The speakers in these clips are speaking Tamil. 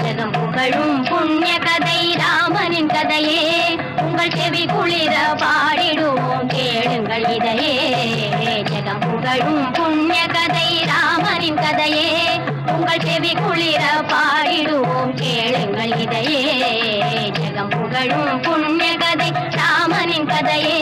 ஜெகம் புகழும் புண்ணிய கதை ராமனின் கதையே, உங்கள் செவி குளிர பாடிடுவோம் கேளுங்கள் இதையே. ஜெகம் புகழும் புண்ணிய கதை ராமனின் கதையே, உங்கள் செவி குளிர பாடிடுவோம் கேளுங்கள் இதையே. ஜெகம் புகழும் புண்ணிய கதை ராமனின் கதையே.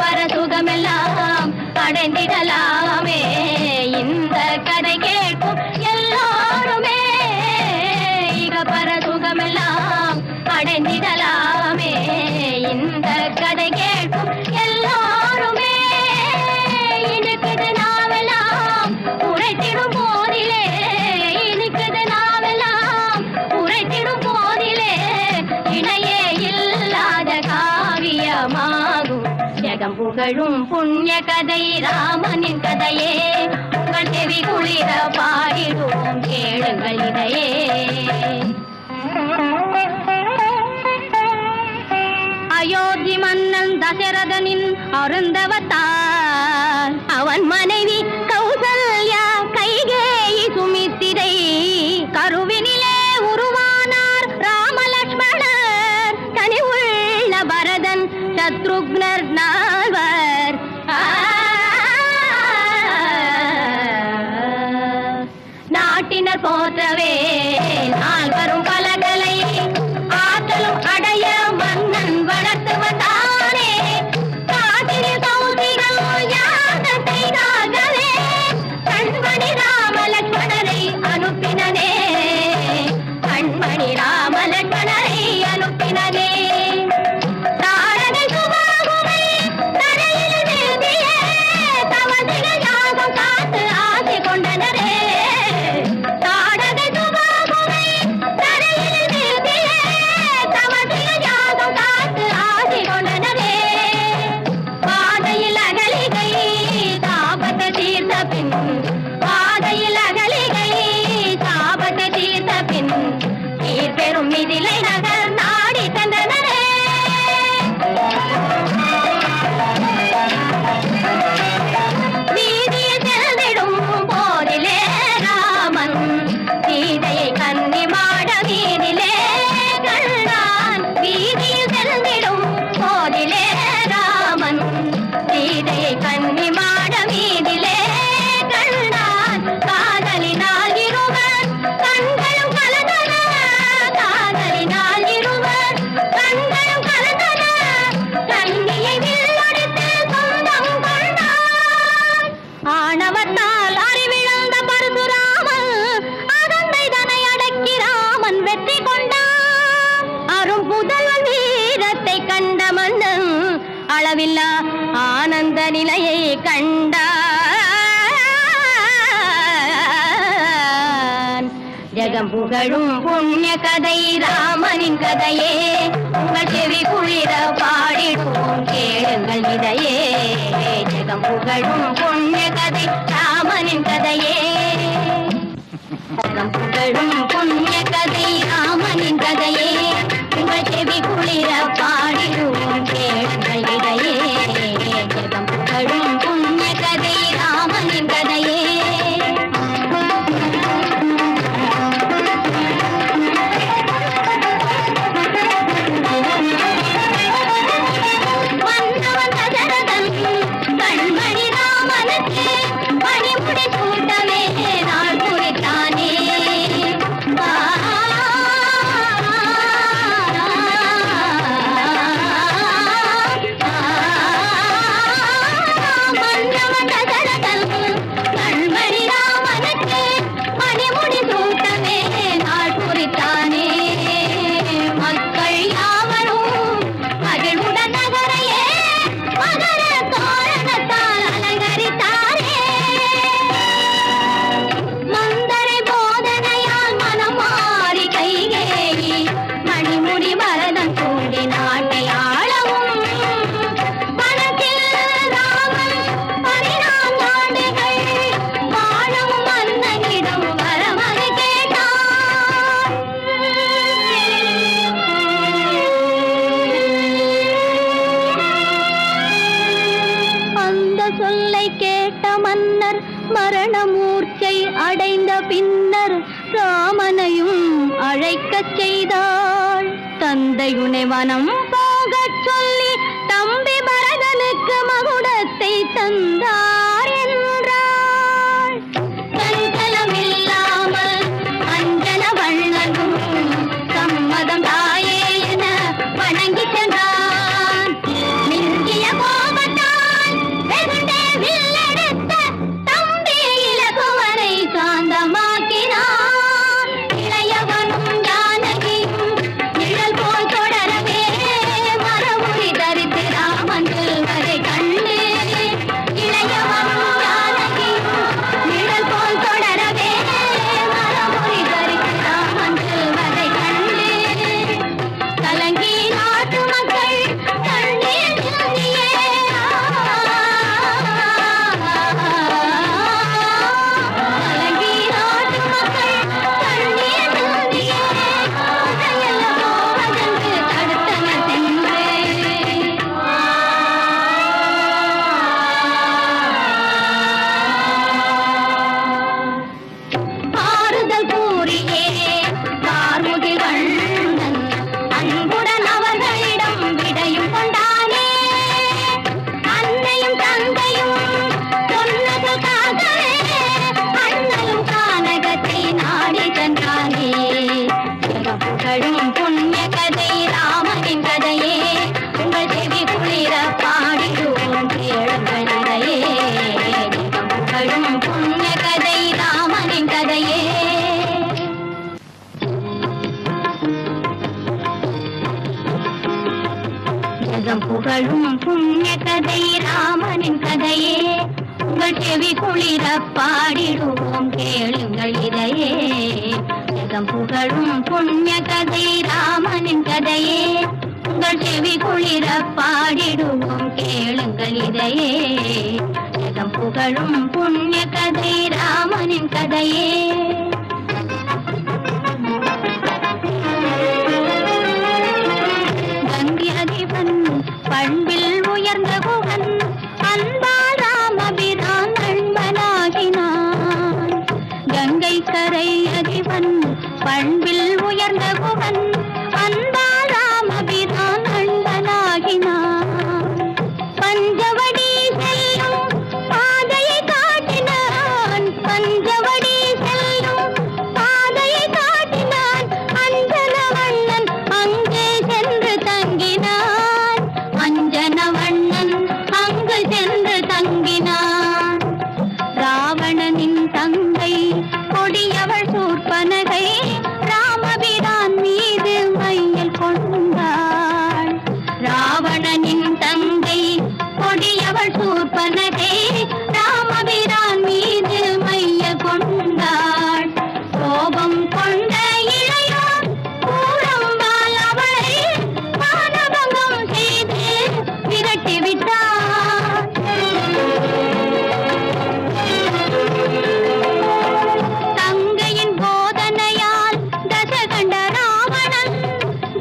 பரசுகமெல்லாம் அடைந்திடலாமே இந்த கதை கேட்கும் எல்லாருமே. இக பரசுகமெல்லாம் அடைந்திடலாமே இந்த கதை கேட்கும் எல்லாருமே. இனிக்குது நாவெல்லாம் உரைத்திடும் போதிலே, இனிக்குது நாவெல்லாம் உரைத்திடும் போதிலே, இணையே இல்லாத காவியமாகும் ஜெகம் புகழும் புண்ணிய கதை ராமனின் கதையே. உங்கள் செவி குளிர பாடிடுவோம் கேளுங்கள் இதையே. அயோத்தி மன்னன் தசரதனின் அருந்தவத்தால் அவன் மனைவி கௌசல்யா கைகேயி சுமித்திரை கருவினிலே உருவானார் ராமலட்சுமணர். கனிவுள்ள பரதன் சத்ருக்னர் நால்வர். நாட்டினர் போற்றவே நால்வரும் பலகலை ஆற்றலும் அடைய மன்னன் வளர்த்துவதானே. காட்டில் கௌசிகள் யாகத்தை நாகவே கண்மணி ராமலட்சுமணரை அனுப்பினனே. கண்மணி ராமலட்சுமணரை அனுப்பினனே. அளவில்லா ஆனந்த நிலையை கண்டான். ஜெகம் புகழும் புண்ணிய கதை ராமனின் கதையே. உங்கள் செவி குளிர பாடிடுவோம் கேளுங்கள் இதையே. ஜெகம் புகழும் புண்ணிய கதை ராமனின் கதையே. ஜெகம் புகழும் புண்ணிய கதை ராமனின் கதையே. உங்கள் செவி குளிர பாடிடுவோம் கேளுங்கள் இதையே. ஜெகம் புகழும் புண்ணிய கதை ராமனின் கதையே. மன்னவன் தசரதன் கண்மணி ராமனுக்கு பணிமுடி சூட்டவே நாள் குறித்தானே. வரச் செய்தாள். தந்தையுனை வனம் போகச் சொல்லி தம்பி பரதனுக்கு மகுடத்தை தந்தார் என்றாள். சஞ்சலமில்லாமல் அஞ்சன வண்ணனும் சம்மதம் தாயே என வணங்கி சென்றான். மிஞ்சிய கோபத்தால் வெகுண்டே வில்லெடுத்த தம்பி இலகுவனை சாந்தமாக்கினான். இளையவனும் ஜானகியும் நிழல் போல் தொடரவே மரமுடி தரித்து ராமன் செல்வதை கண்டு. இளையவனும் ஜானகியும் நிழல் போல் தொடரவே மரமுடி தரித்து ராமன் செல்வதை கண்டு. கலங்கி நாட்டு மக்கள் கண்ணீர் சிந்தியே கலங்கி நாட்டு மக்கள் கண்ணீர் சிந்தியே உடையல்லவோ அகன்று தடுத்தனர் சென்று. ஆறுதல் கூறியே கார்முகில் வண்ணன் அன்புடன் அவர்களிடம் விடையும் கொண்டானே. அன்னையும் தந்தையும் சொன்னதுக்காகவே அண்ணலும் கானகத்தை நாடி சென்றானே. புகழும் புண்ணிய கதை ராமனின் கதையே உங்கள் செவி குளிர பாடிடுவோம் கேளுங்கள் இதையே. புகழும் புண்ணிய கதை ராமனின் கதையே. ஜெகம் புகழும் புண்ணிய கதை ராமனின் கதையே உங்கள் செவி குளிர பாடிடுவோம் கேளுங்கள் இதையே. ஜெகம் புகழும் புண்ணிய கதை ராமனின் கதையே உங்கள் செவி குளிர பாடிடுவோம் கேளுங்கள் இதையே. ஜெகம் புகழும் புண்ணிய கதை ராமனின் கதையே. கங்கியதிபன் பண்பில் உயர்ந்த குகன் அன்பால் ராமபிரான் நண்பனாகினான். கங்கை கரை அதிபன் பண்பில் உயர்ந்த குகன் அன்பால் ராமபிரான் நண்பனாகினான். பஞ்சவடி செல்லும் பாதையை காட்டினான். பஞ்சவடி செல்லும் பாதையை காட்டினான். அஞ்சன வண்ணன் அங்கே சென்று தங்கினான். அஞ்சன வண்ணன் அங்கு சென்று தங்கினான். ராவணனின் தங்கை கொடியவள் சூர்பனகை ராமபிரான் மீது மையல் கொண்டாள். ராவணனின் தங்கை கொடியவள் சூர்பனகை ராமபிரான் மீது மையல் கொண்டாள். கோபம் கொண்ட இளையோர் கூறம்பால் அவளை மானபங்கம் செய்து விரட்டி விட்டார். தங்கையின் போதனையால் தசகண்ட ராவணன்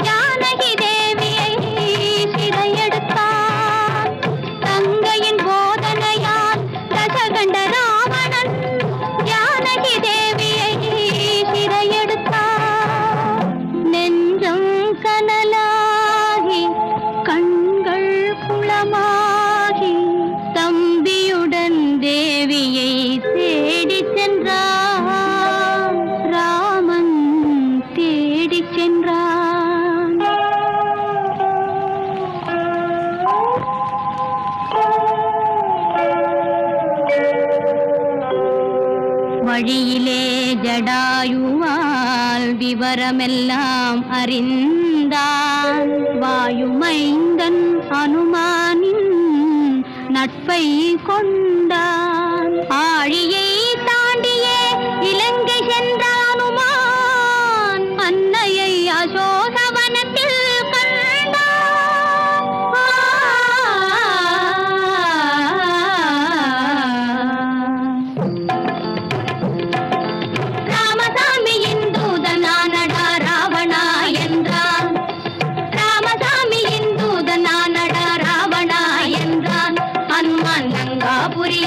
ஜானகி தேவியை சிறையெடுத்தான். தங்கையின் போதனையால் தசகண்ட ராவணன் ஜானகி தேவியை சிறையெடுத்தான். நெஞ்சம் கனலாகி கண்கள் குளமாகி தம்பியுடன் தேவியை தேடிச் சென்றான். ராமன் தேடிச் சென்றான். வழியிலே ஜடாயுவால் விவரமெல்லாம் அறிந்தான். வாயுமைந்தன் அனுமானின் நட்பை கொண்டான். ஆழியை தாண்டியே இலங்கை சென்ற அனுமான் அன்னையை அசோகவனத்தில் கண்டான். ராமசாமியின் தூதனானடா ராவணா என்றான். ராமசாமியின் தூதனானடா ராவணா என்றான். ஹனுமான் லங்காபுரி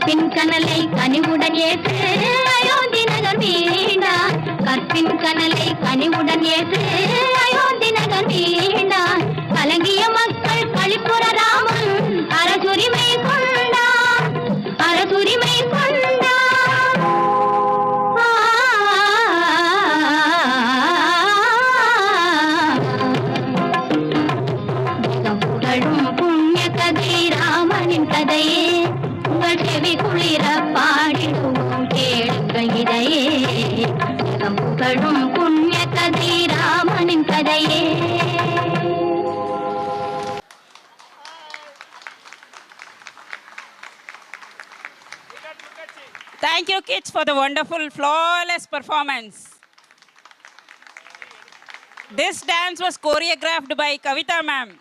கற்பின் கனலை கனிவுடன் ஏற்று அயோத்தி நகர் மீண்டான். கற்பின் கனலை கனிவுடன் ஏற்று அயோத்தி நகர் மீண்டான். கலங்கிய மக்கள் களிப்புற ராமன் அரசுரிமை கொண்டான். அரசுரிமை கொண்டான். புகழும் புண்ணிய கதை ராமனின் கதையே உங்கள் செவி குளிர பாடிடுவோம் கேளுங்கள் இதையே. புகழும் புண்ணிய கதை ராமனின் கதையே. Thank you kids for the wonderful flawless performance. This dance was choreographed by Kavita ma'am.